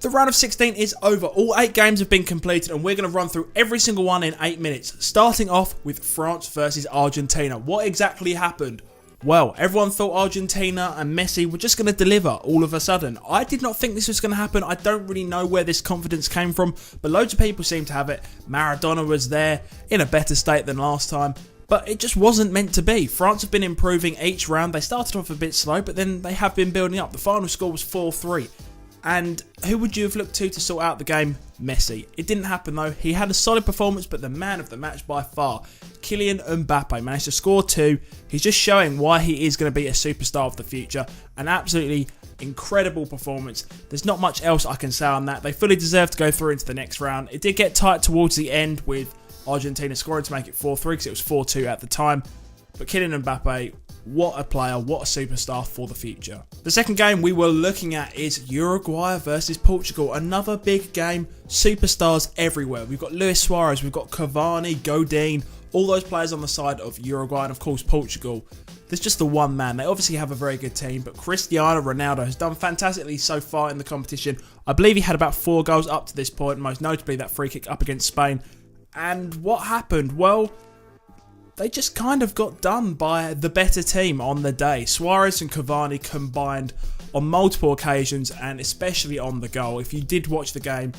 The round of 16 is over. All 8 games have been completed and we're going to run through every single one in 8 minutes. Starting off with France versus Argentina. What exactly happened? Well, everyone thought Argentina and Messi were just going to deliver all of a sudden. I did not think this was going to happen. I don't really know where this confidence came from, but loads of people seem to have it. Maradona was there in a better state than last time, but it just wasn't meant to be. France have been improving each round. They started off a bit slow, but then they have been building up. The final score was 4-3. And who would you have looked to sort out the game? Messi. It didn't happen though. He had a solid performance, but the man of the match by far, Kylian Mbappe, managed to score 2. He's just showing why he is going to be a superstar of the future. An absolutely incredible performance. There's not much else I can say on that. They fully deserve to go through into the next round. It did get tight towards the end with Argentina scoring to make it 4-3 because it was 4-2 at the time. But Kylian Mbappe, what a player, what a superstar for the future. The second game we were looking at is Uruguay versus Portugal. Another big game, superstars everywhere. We've got Luis Suarez, we've got Cavani, Godin, all those players on the side of Uruguay, and of course Portugal. There's just the one man. They obviously have a very good team, but Cristiano Ronaldo has done fantastically so far in the competition. I believe he had about 4 goals up to this point, most notably that free kick up against Spain. And what happened? Well, they just kind of got done by the better team on the day. Suarez and Cavani combined on multiple occasions, and especially on the goal. If you did watch the game,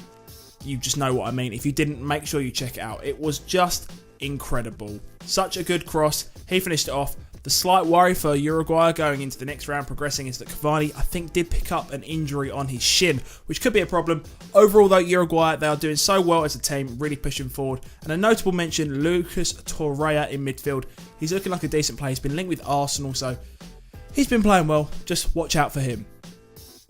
you just know what I mean. If you didn't, make sure you check it out. It was just incredible. Such a good cross. He finished it off. The slight worry for Uruguay going into the next round progressing is that Cavani, I think, did pick up an injury on his shin, which could be a problem. Overall though, Uruguay, they are doing so well as a team, really pushing forward. And a notable mention, Lucas Torreira in midfield. He's looking like a decent player. He's been linked with Arsenal, so he's been playing well. Just watch out for him.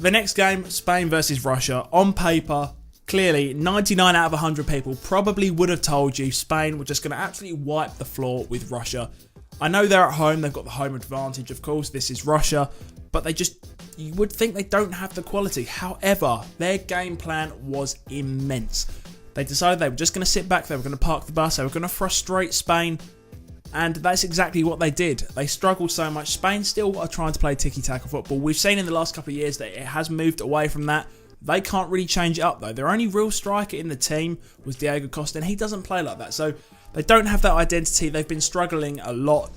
The next game, Spain versus Russia. On paper, clearly, 99 out of 100 people probably would have told you Spain were just going to absolutely wipe the floor with Russia. I know they're at home, they've got the home advantage, of course, this is Russia, but you would think they don't have the quality. However, their game plan was immense. They decided they were just going to sit back, they were going to park the bus, they were going to frustrate Spain, and that's exactly what they did. They struggled so much. Spain still are trying to play tiki-taka football. We've seen in the last couple of years that it has moved away from that. They can't really change it up though. Their only real striker in the team was Diego Costa, and he doesn't play like that. So they don't have that identity. They've been struggling a lot,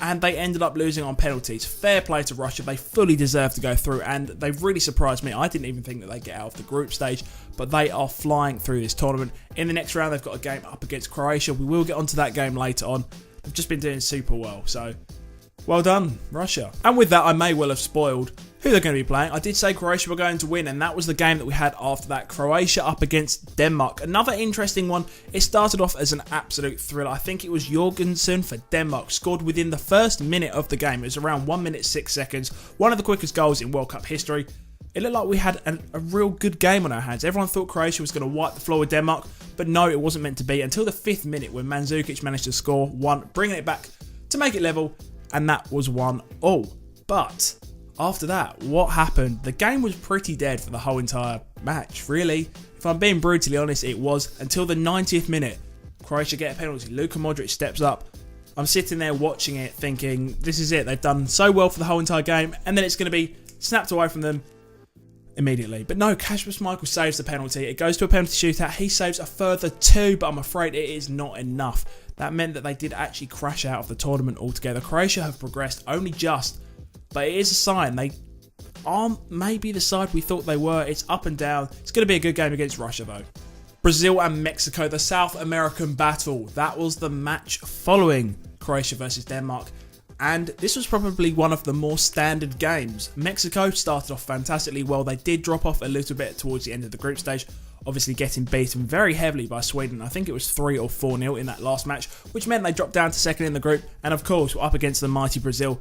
and they ended up losing on penalties. Fair play to Russia. They fully deserve to go through, and they've really surprised me. I didn't even think that they'd get out of the group stage, but they are flying through this tournament. In the next round, they've got a game up against Croatia. We will get onto that game later on. They've just been doing super well, so well done, Russia. And with that, I may well have spoiled who they're going to be playing. I did say Croatia were going to win, and that was the game that we had after that. Croatia up against Denmark. Another interesting one. It started off as an absolute thriller. I think it was Jorgensen for Denmark. Scored within the first minute of the game. It was around 1 minute 6 seconds. One of the quickest goals in World Cup history. It looked like we had a real good game on our hands. Everyone thought Croatia was going to wipe the floor with Denmark, but no, it wasn't meant to be until the 5th minute when Mandzukic managed to score one, bringing it back to make it level, and that was 1-1. But after that, what happened? The game was pretty dead for the whole entire match, really. If I'm being brutally honest, it was until the 90th minute. Croatia get a penalty. Luka Modric steps up. I'm sitting there watching it thinking, this is it. They've done so well for the whole entire game, and then it's going to be snapped away from them immediately. But no, Kasper Schmeichel saves the penalty. It goes to a penalty shootout. He saves a further 2, but I'm afraid it is not enough. That meant that they did actually crash out of the tournament altogether. Croatia have progressed only just, but it is a sign they aren't maybe the side we thought they were. It's up and down. It's going to be a good game against Russia though. Brazil and Mexico, the South American battle. That was the match following Croatia versus Denmark. And this was probably one of the more standard games. Mexico started off fantastically well. They did drop off a little bit towards the end of the group stage, obviously getting beaten very heavily by Sweden. I think it was 3 or 4-0 in that last match, which meant they dropped down to second in the group. And of course, we're up against the mighty Brazil.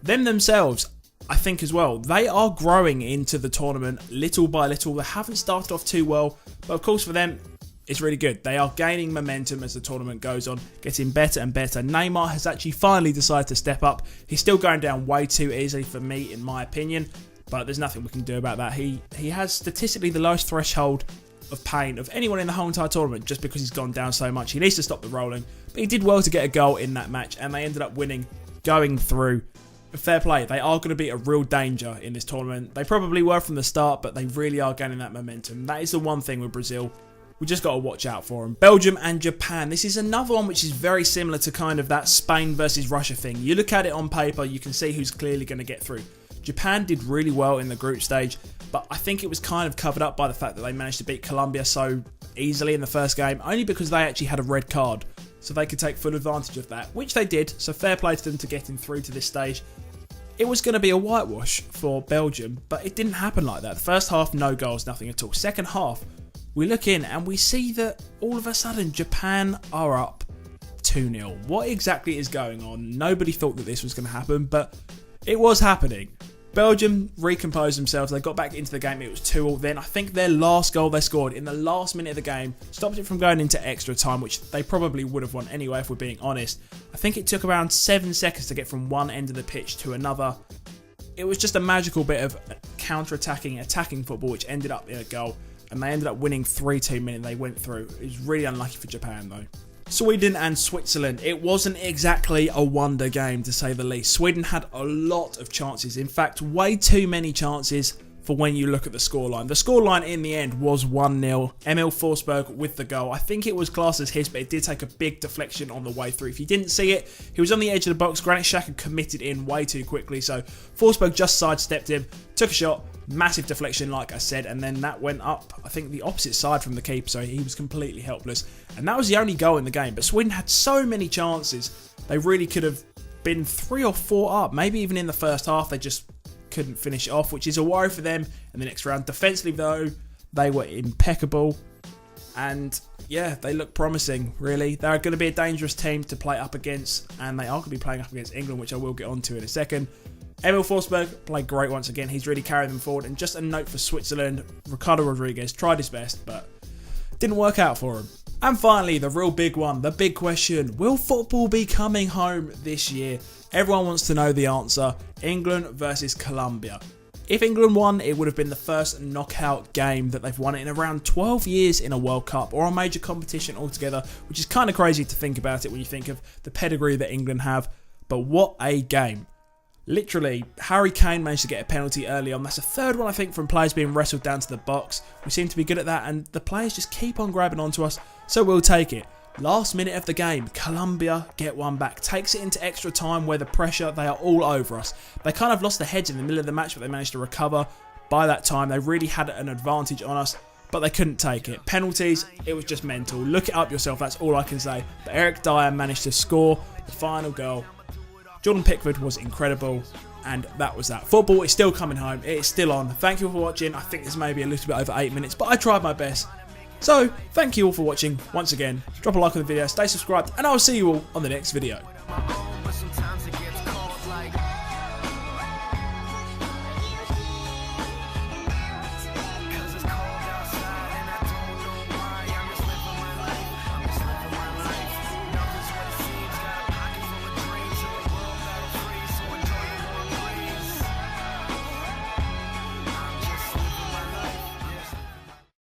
Them themselves, I think as well, they are growing into the tournament little by little. They haven't started off too well, but of course for them, it's really good. They are gaining momentum as the tournament goes on, getting better and better. Neymar has actually finally decided to step up. He's still going down way too easily for me, in my opinion, but there's nothing we can do about that. He has statistically the lowest threshold of pain of anyone in the whole entire tournament just because he's gone down so much. He needs to stop the rolling, but he did well to get a goal in that match, and they ended up winning, going through. fair play. They are going to be a real danger in this tournament. They probably were from the start, but they really are gaining that momentum. That is the one thing with Brazil. We just got to watch out for them. Belgium and Japan. This is another one which is very similar to kind of that Spain versus Russia thing. You look at it on paper, you can see who's clearly going to get through. Japan did really well in the group stage, but I think it was kind of covered up by the fact that they managed to beat Colombia so easily in the first game, only because they actually had a red card. So they could take full advantage of that, which they did. So fair play to them to getting through to this stage. It was going to be a whitewash for Belgium, but it didn't happen like that. The first half, no goals, nothing at all. Second half, we look in and we see that all of a sudden Japan are up 2-0. What exactly is going on? Nobody thought that this was going to happen, but it was happening. Belgium recomposed themselves. They got back into the game. It was 2-2. Then I think their last goal they scored in the last minute of the game stopped it from going into extra time, which they probably would have won anyway if we're being honest. I think it took around 7 seconds to get from one end of the pitch to another. It was just a magical bit of counter-attacking, attacking football, which ended up in a goal. And they ended up winning 3-2 minute they went through. It was really unlucky for Japan though. Sweden and Switzerland. It wasn't exactly a wonder game to say the least. Sweden had a lot of chances. In fact, way too many chances for when you look at the scoreline. The scoreline in the end was 1-0. Emil Forsberg with the goal. I think it was classed as his, but it did take a big deflection on the way through. If you didn't see it, he was on the edge of the box. Granit Xhaka committed in way too quickly, so Forsberg just sidestepped him, took a shot, massive deflection like I said, and then that went up, I think, the opposite side from the keeper, so he was completely helpless. And that was the only goal in the game, but Sweden had so many chances. They really could have been 3 or 4 up, maybe even in the first half. They just couldn't finish it off, which is a worry for them in the next round. Defensively though, they were impeccable, and yeah, they look promising really. They're going to be a dangerous team to play up against, and they are going to be playing up against England, which I will get onto in a second. Emil Forsberg played great once again. He's really carried them forward. And just a note for Switzerland, Ricardo Rodriguez tried his best, but didn't work out for him. And finally, the real big one, the big question. Will football be coming home this year? Everyone wants to know the answer. England versus Colombia. If England won, it would have been the first knockout game that they've won in around 12 years in a World Cup or a major competition altogether, which is kind of crazy to think about it when you think of the pedigree that England have. But what a game. Literally, Harry Kane managed to get a penalty early on. That's the third one, I think, from players being wrestled down to the box. We seem to be good at that, and the players just keep on grabbing onto us, so we'll take it. Last minute of the game, Colombia get one back. Takes it into extra time where the pressure, they are all over us. They kind of lost their heads in the middle of the match, but they managed to recover. By that time, they really had an advantage on us, but they couldn't take it. Penalties, it was just mental. Look it up yourself, that's all I can say. But Eric Dyer managed to score the final goal. Jordan Pickford was incredible, and that was that. Football is still coming home. It is still on. Thank you all for watching. I think this may be a little bit over 8 minutes, but I tried my best. So, thank you all for watching once again. Drop a like on the video, stay subscribed, and I'll see you all on the next video.